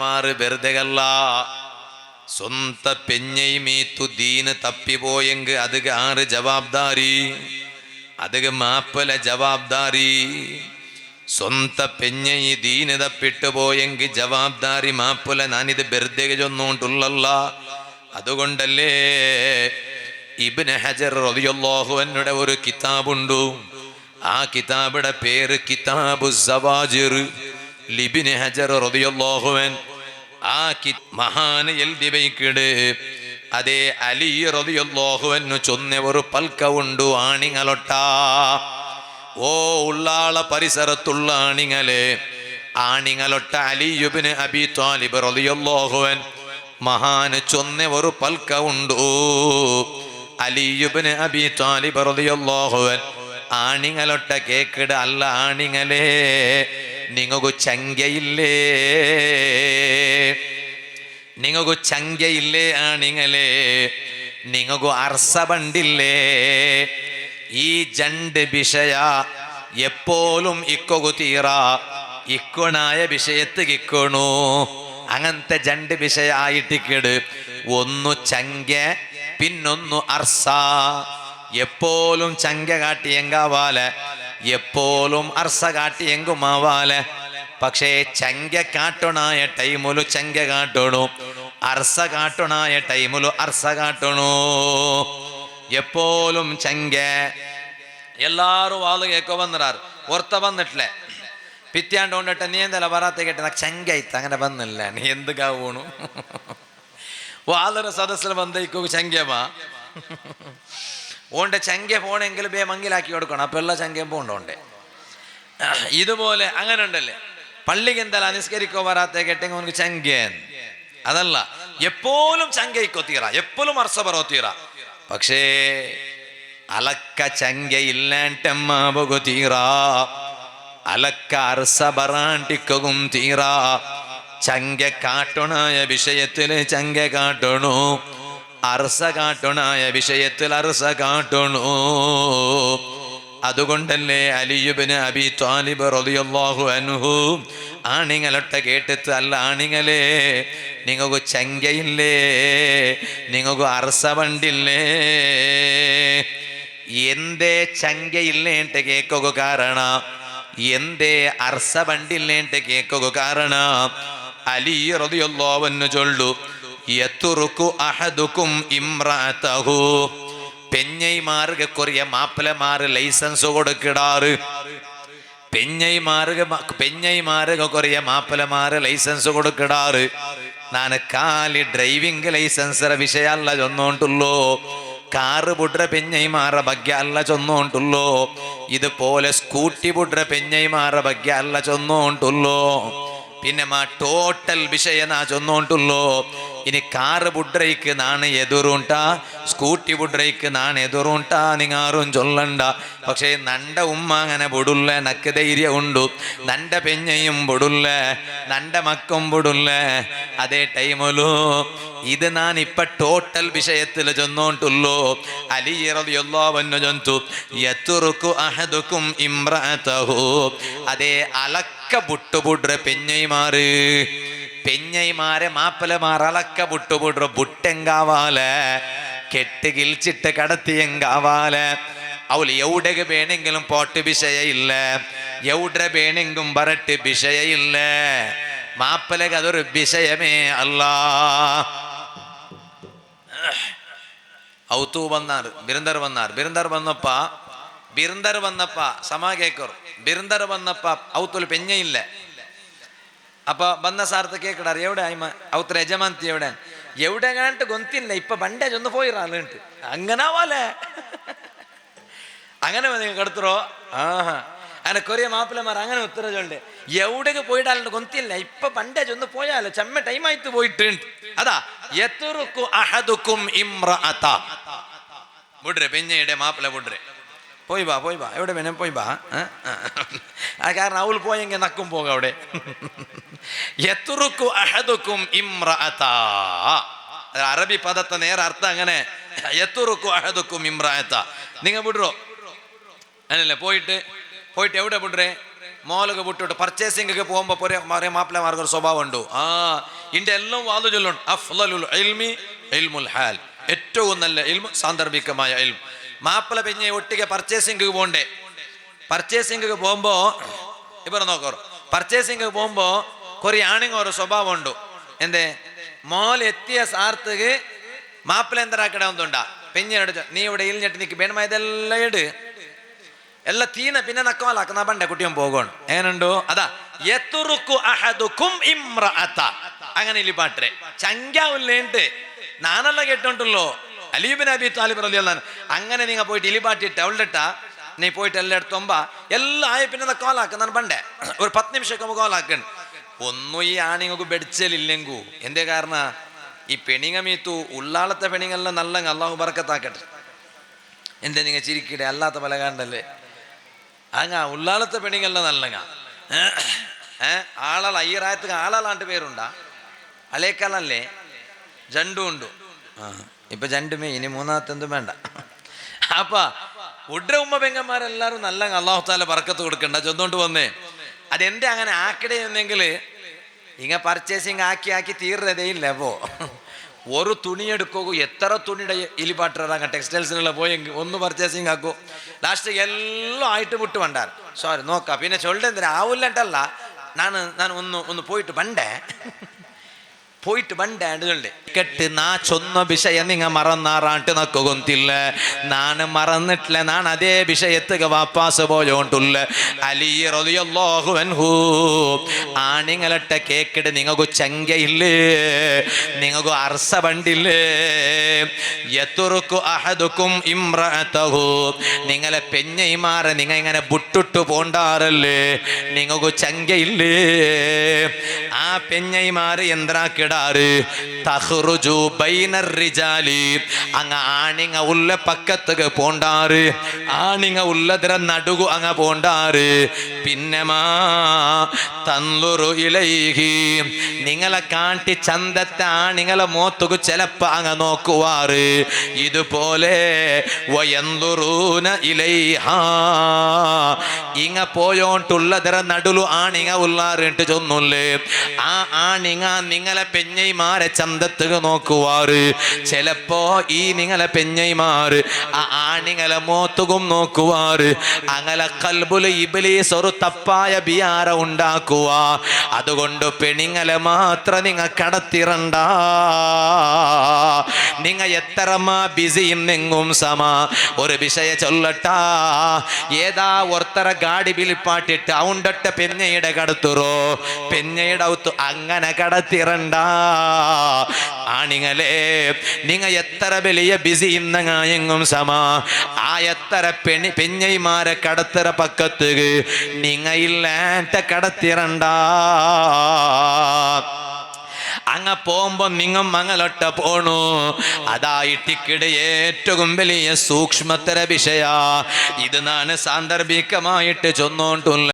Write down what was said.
മാറ് വെറുതെയല്ല. സ്വന്ത പെഞ്ഞൈ മീത്തു ദീന് തപ്പിപ്പോയെങ്ക് അതുക ആറ് ജവാബ്ദാരി, അതുക മാപ്പല ജവാബ്ദാരി. സ്വന്ത പെഞ്ഞൈ ദീന് തപ്പിട്ട് പോയെങ്ക് ജവാബ്ദാരി മാപ്പല. ഞാനിത് വെറുതെ ചൊന്നോണ്ടുള്ളല്ല. അതുകൊണ്ടല്ലേ ഇബ്നു ഹജർ റളിയല്ലാഹു അൻഹുടെ ഒരു കിതാബുണ്ട്. ആ കിതാബിന്റെ പേര് കിതാബു സവാജിർ. ഇബ്നു ഹജർ റളിയല്ലാഹു അൻഹു ആ മഹാന് എഴുതി വയ്ക്കിട്. അതേ അലി റളിയല്ലാഹു അൻഹു ചൊന്ന ഒരു പൽക്ക ഉണ്ട് ആണിങ്ങളൊട്ട. ഓ ഉള്ളാള പരിസരത്തുള്ള ആണിങ്ങളെ, ആണിങ്ങളൊട്ട അലി ഇബ്നു അബി ത്വാലിബ് റളിയല്ലാഹു അൻഹു മഹാന് ചൊന്ന ഒരു പൽക്ക ഉണ്ട്. അലി ഇബ്നു അബി ത്വാലിബ് റളിയല്ലാഹു അൻഹു ആണിങ്ങളൊട്ട കേക്കിട്. അല്ല ആണിങ്ങളെ, നിങ്ങൾക്കു ചങ്കയില്ലേ? നിങ്ങൾക്കു ചങ്കയില്ലേ ആണിങ്ങളെ? നിങ്ങൾക്കു അർസബണ്ടില്ലേ? ഈ ജണ്ട് വിഷയ എപ്പോഴും ഇക്കൊകു തീറ. ഇക്കൊണായ വിഷയത്ത് കിക്കണു. അങ്ങനത്തെ ജണ്ട് വിഷയ ആയിട്ടിക്കിട്. ഒന്നു ചങ്ക, പിന്നൊന്നു അർസ. എപ്പോഴും ചങ്ക കാട്ടിയെങ്കാവാല, എപ്പോഴും അർസ കാട്ടിയെങ്കുമാവാല. പക്ഷേ ചങ്ക കാട്ടണായ ടൈമുലു ചങ്ക കാട്ടണു, അർസ കാട്ടണായ ടൈമുലു അർസ കാട്ടണു. എപ്പോഴും ചങ്ക. എല്ലാരും വാള് കേക്കോ വന്നിറാറ്. ഓർത്ത വന്നിട്ടില്ലേ പിത്യാണ്ട് കൊണ്ടിട്ട് നീ എന്തല്ല വരാത്ത കേട്ട ചങ്ക ഇത്ത അങ്ങനെ വന്നില്ല. നീ എന്ത് കാവൂണു? വാളര സദസ്സിൽ വന്നേക്കോ ചങ്കമാ ഓണ്ടെ ചങ്ക പോണെങ്കിൽ ബേ മങ്ങിലാക്കി കൊടുക്കണം. അപ്പൊ എല്ലാ ചങ്കയും പോണ്ടോണ്ടേ. ഇതുപോലെ അങ്ങനെ ഉണ്ടല്ലേ. പള്ളിക്ക് എന്തായാലും നിസ്കരിക്കോ വരാത്ത കേട്ടെങ്കിൽ അവനക്ക് ചങ്കൻ. അതല്ല, എപ്പോഴും ചങ്കയിക്കോ തീറ, എപ്പോഴും അർസ പറോ തീറ. പക്ഷേ അലക്ക ചങ്ക ഇല്ലാണ്ടമ്മ തീറ, അലക്ക അർസ ബറാണ്ടിക്കും തീറ. ചങ്ക കാട്ടണായ വിഷയത്തില് ചങ്ക കാട്ടണു, അർസ കാട്ടണായ വിഷയത്തിൽ അർസ കാട്ടണു. അതുകൊണ്ടല്ലേ അലി ഇബ്നു അബി ത്വാലിബ് റളിയല്ലാഹു അൻഹു ആണിങ്ങളൊട്ട കേട്ടിട്ട്, അല്ല ആണിങ്ങളെ, നിങ്ങൾക്ക് ചങ്കയില്ലേ? നിങ്ങൾക്ക് അർസ വണ്ടില്ലേ? എന്തേ ചങ്കയില്ലേಂತ കേൾക്കുക കാരണ, എന്തേ അർസ വണ്ടില്ലേಂತ കേൾക്കുക കാരണ അലി റളിയല്ലാഹു അൻഹു ചൊല്ലു, യതുറുകു അഹദുക്കും ഇംറഅതഹു. പെഞ്ഞൈമാർക്ക് കൊറിയ മാപ്പിളമാര് ലൈസൻസ് കൊടുക്കിടാറ്. പെഞ്ഞൈമാർക്ക് കൊറിയ മാപ്പിളമാര് ലൈസൻസ് കൊടുക്കിടാറ്. ನಾನು ಖಾಲಿ ಡ್ರೈವಿಂಗ್ ಲೈಸೆನ್ಸರ ವಿಷಯ ಅಲ್ಲ ಚೊನ್ನೋಂಟುಲ್ಲೋ, കാറ് ബുഡ്ര പെഞ്ഞൈമാറ ಬಗ್ಗೆ അല്ല ചൊന്നോണ്ടുള്ളോ. ഇതുപോലെ സ്കൂട്ടി ബുഡ്ര പെഞ്ഞൈമാറ ಬಗ್ಗೆ അല്ല ചൊന്നോണ്ടുള്ളോ. പിന്നെ ടോട്ടൽ വിഷയ നാ ചൊന്നോണ്ടുള്ളോ. ഇനി കാറ് ബുഡ്രയ്ക്ക് നാണ് എതിറുണ്ടാ, സ്കൂട്ടി ബുഡ്രയ്ക്ക് നാണ് എതിറുണ്ടാ നിങ്ങാറും ചൊല്ലണ്ട. പക്ഷേ നണ്ട ഉമ്മ അങ്ങനെ ബുടുല്ല, നക്ക് ധൈര്യം ഉണ്ടു. നണ്ട പെഞ്ഞയും ബുടുല്ല, നണ്ട മക്കും ബുടുല്ല. അതേ ടൈമല്ലോ ഇത് ഞാൻ ഇപ്പൊ ടോട്ടൽ വിഷയത്തിൽ ചൊന്നോണ്ടുള്ളൂ. അലി റളിയല്ലാഹു അൻഹു ചൊന്നു, യതുറുകു അഹദുക്കും ഇംറഅതഹു. അതേ അലക്ക ബുട്ടുബുഡ്ര പെഞ്ഞൈമാറ്, പെഞ്ഞൈമാരെ മാപ്പിളമാർ അലക്ക ബുട്ടുബുഡ്ര ബുട്ടെങ്കാവാല, കെട്ട് കിൽച്ചിട്ട് കടത്തിയെങ്കാവാല. അവള് എവിടെക്ക് വേണമെങ്കിലും പോട്ട് വിഷയ ഇല്ല, എവിടെ വേണമെങ്കിലും വരട്ട് വിഷയ ഇല്ല. മാപ്പിളക്ക് അതൊരു വിഷയമേ അല്ല. ഔത്തു വന്നാറ്, ബിരുന്ദർ വന്നാറ്. ബിരുന്ദർ വന്നപ്പ സമ കേക്കർ. ബിരുന്ദർ വന്നപ്പ ഔത്തുൽ പെഞ്ഞയില്ല. അപ്പൊ ಬಂದ ಸಾರ್ಥ ಕೇಕಡಾರು ಎವಡೆ ಆಯ್ಮ ಅವತ್ರ ಯಜಮಾಂತಿ ಎವಡೆ ಕಾಂಟು ಗೊತ್ತಿಲ್ಲ. ಇಪ್ಪ ಬಂಡೆ ಚೊಂದು പോയിറാളുണ്ട് അങ്ങനാവാലേ. അങ്ങനെ നിങ്ങൾ കടത്തറോ? ആഹാ, അങ്ങനെ കൊറിയ മാപ്പിളമാർ അങ്ങനെ ഉത്തര ചൊല്ലേ. എവിടേക്ക് പോയിട്ടാളുണ്ട് ಗೊತ್ತಿಲ್ಲ. ഇപ്പൊ പണ്ടേ ചൊന്ന് പോയാലോ, ചമ്മ ടൈം ആയിട്ട് പോയിട്ടുണ്ട്. അതാ യതുറുകു അഹദുക്കും ഇംറഅത. ബുഡ്രെ പെഞ്ഞയുടെ മാപ്പിള ബുഡ്രെ പോയി ബാ എവിടെ വേണം പോയി ബാ. കാരണം അവൾ പോയെങ്കിൽ നക്കും പോക അവിടെ. യതുറുകു അഹദുക്കും ഇംറഅത, അറബി പദത്തെ നേരെ അർത്ഥം അങ്ങനെ. യതുറുകു അഹദുക്കും ഇംറഅത, നിങ്ങൾ വിടുറോ? അങ്ങനല്ലേ പോയിട്ട് എവിടെ വിടുറേ? മോലൊക്കെ വിട്ടിട്ട് പർച്ചേസിംഗ് പോകുമ്പോ പറയാ മാപ്പിളമാർക്ക് ഒരു സ്വഭാവം ഉണ്ടോ? ഇന്റെ എല്ലാം വാതു ചൊല്ലുണ്ട്. അഫ്ളലുൽ ഇൽമി ഇൽമുൽ ഹാൽ, ഏറ്റവും നല്ല ഇൽമു സാന്ദർഭികമായ ഇൽമു. മാപ്പിള പെഞ്ഞ ഒട്ടിಗೆ പർച്ചേസിംഗ് പോണ്ടേ. പർച്ചേസിംഗ് പോകുമ്പോ ഇവർ നോക്കോ, പർച്ചേസിംഗ് പോകുമ്പോ കൊറേ ആണിങ്ങ ഒരു സ്വഭാവം ഉണ്ട്. എന്തേ മോൽ എത്തിയ സാർത്തക്ക് മാപ്പിള എന്തരാക്കട ഒന്നുണ്ടാ പെഞ്ഞെടുത്ത് നീ ഇവിടെ ഇൽഞ്ഞിട്ട് നിക്ക് വേണമ ഇതെല്ലാം ഇട് ಎಲ್ಲ ತೀನ ಪಿನ್ನ ನಕ್ಕವಲ್ಲ ನಾ ಬಂಡೆ ಕುಟಿಯಂ പോകോൺ എങ്ങനുണ്ടോ അതാ യതുറുകു അഹദുകും ഇംറഅത അങ്ങനെ ಇಲ್ಲಿ പാട്ടെ ചങ്കാവുല്ലേണ്ട് നാനല്ല കേട്ടോണ്ടല്ലോ അലി ഇബ്നു അബി താലിബ് റളിയല്ലാഹു അൻഹു അങ്ങനെ നിങ്ങൾ പോയിട്ട് ഇലിപാട്ടിട്ട് അവളുടെട്ടാ നീ പോയിട്ട് എല്ലാം എടുത്തൊമ്പ എല്ലാം ആയ പിന്നെ നക്കവലാക്ക ನಾನು ಬಂಡೆ ഒരു 10 നിമിഷಕ್ಕೆ മുഖവലാക്കൻ ഒന്നും ഈ ആണിങ്ങക്ക് ബെടിച്ചലില്ലെങ്കു എന്തേ കാരണ ഈ പെണിങ്ങ മീത്തു ഉള്ളാളത്തെ പെണിങ്ങെല്ലാം നല്ല അല്ലാഹു ബർക്കത്താക്കട്ടെ. എന്തേ നിങ്ങൾ ചിരിക്കിടെ അല്ലാത്ത പല കണ്ടല്ലേ അങ്ങ ഉള്ളാളത്തെ പെണിങ്ങെല്ലാം നല്ലങ്ങ ആളാൾ അയ്യറായത്തുക ആളാളാണ്ട് പേരുണ്ടാ അലേക്കാലല്ലേ ജണ്ടു ഉണ്ടു ഇപ്പൊ ജണ്ടുമേ ഇനി മൂന്നാമത്തെന്തും വേണ്ട. അപ്പ ഉഡ്ര ഉമ്മ പെങ്ങന്മാരെല്ലാരും നല്ല അല്ലാഹു തആല ബർക്കത്ത് കൊടുക്കണ്ട ചൊന്നോണ്ട് വന്നേ. അതെന്റെ അങ്ങനെ ആക്കിടേ എന്നെങ്കിൽ ഇങ്ങ പർച്ചേസിങ് ആക്കി ആക്കി തീർന്നതേ ഇല്ല. അപ്പോ ഒരു തുണി എടുക്കൂ എത്ര തുണിയുടെ ഇലിപാട്ടറാങ്ങ ടെക്സ്റ്റൈൽസിലുള്ള പോയെങ്കിൽ ഒന്ന് പർച്ചേസിങ് ആക്കൂ ലാസ്റ്റ് എല്ലാം ആയിട്ട് വിട്ട് വണ്ടാർ സോറി നോക്കാം പിന്നെ ചൊല്ലേന്തിനാ ആവില്ലട്ടല്ല ನಾನು ഒന്ന് പോയിട്ട് ಬಂಡೆ ಕೆಟ್ಟು ನಾ ಚೊನ್ನ ವಿಷಯ ನಿಂಗ ಮറന്നാറാണ്ട് നക്കു ഗൊന്തില്ല ನಾನು മറന്നിട്ടില്ല ನಾನು അതേ വിഷയത്തുക വാപ്പാസ് പോയോണ്ടുള്ള അലി റളിയല്ലാഹു അൻഹു ആണിങ്ങളട്ട കേക്കിട് നിങ്ങൾക്കു ചങ്കയില്ലേ നിങ്ങൾക്കു അർസ ബണ്ടില്ലേ യതുറുകു അഹദുകും ഇംറഅതഹു നിങ്ങളെ പെഞ്ഞൈമാരെ നിങ്ങ ഇങ്ങനെ ബുട്ടിട്ടു പോണ്ടാറല്ലേ നിങ്ങൾക്കു ചങ്കയില്ലേ ആ പെഞ്ഞൈമാര് എന്താക്കി തഖ്റുജു ബൈനർ റിജാലി അങ്ങ ആണിങ്ങ ഉള്ള പക്കത്തുക പോണ്ടാറ് ആണിങ്ങ ഉള്ളതിര നടുകു അങ്ങ പോണ്ടാറ് പിന്നെമാ തൻളുറു ഇലൈഹി നിങ്ങളെ കാട്ടി ചന്തത്തെ ആണിങ്ങളെ മോത്തുകു ചിലപ്പോ അങ്ങ നോക്കുവാറ് ഇതുപോലെ വയൻളുറൂന ഇലൈഹാ ഇങ്ങ പോയോണ്ടുള്ളതിര നടുലു ആണിങ്ങ ഉള്ളാറിട്ട് ചൊന്നുല്ലേ ആ ആണിങ്ങ നിങ്ങളെ പെഞ്ഞൈമാരെ ചന്തത്തുക നോക്കുവാറ് ചിലപ്പോ ഈ നിങ്ങളെ പെഞ്ഞൈമാര് ആ ആണിങ്ങളെ മോത്തുകും നോക്കുവാറ് അങ്ങനെ കൽബുല് ഇബ്ലീസ് ഒരു തപ്പായ ബിയാര ഉണ്ടാക്കുക. അതുകൊണ്ട് പെണിങ്ങളെ മാത്രം നിങ്ങ കടത്തിരണ്ട. നിങ്ങ എത്രമാ ബിസി ഇന്നെങ്കും സമ ഒരു വിഷയ ചൊല്ലട്ടാ ഏതാ ഒർത്തര ഗാഡി ബിൽപ്പാട്ടിട്ട് ഔണ്ടട്ട പെഞ്ഞയുടെ കടത്തുറോ പെഞ്ഞയുടെ ഔത്തു അങ്ങനെ കടത്തിരണ്ട. ആണിങ്ങളെ നിങ്ങ എത്ര വലിയ ബിസി ഇന്നങ്ങായെങ്കും സമ ആ എത്ര പെഞ്ഞൈമാരെ കടത്തറ പക്കത്ത് നിങ്ങ ഇല്ലാട്ട കടത്തിരണ്ട. അങ്ങ പോകുമ്പോ നിങ്ങൾ മങ്ങളൊട്ട പോണു അതായിട്ടിക്കിടെ ഏറ്റവും വലിയ സൂക്ഷ്മതര വിഷയ ഇത് ഞാൻ സാന്ദർഭികമായിട്ട് ചൊന്നോണ്ടുള്ള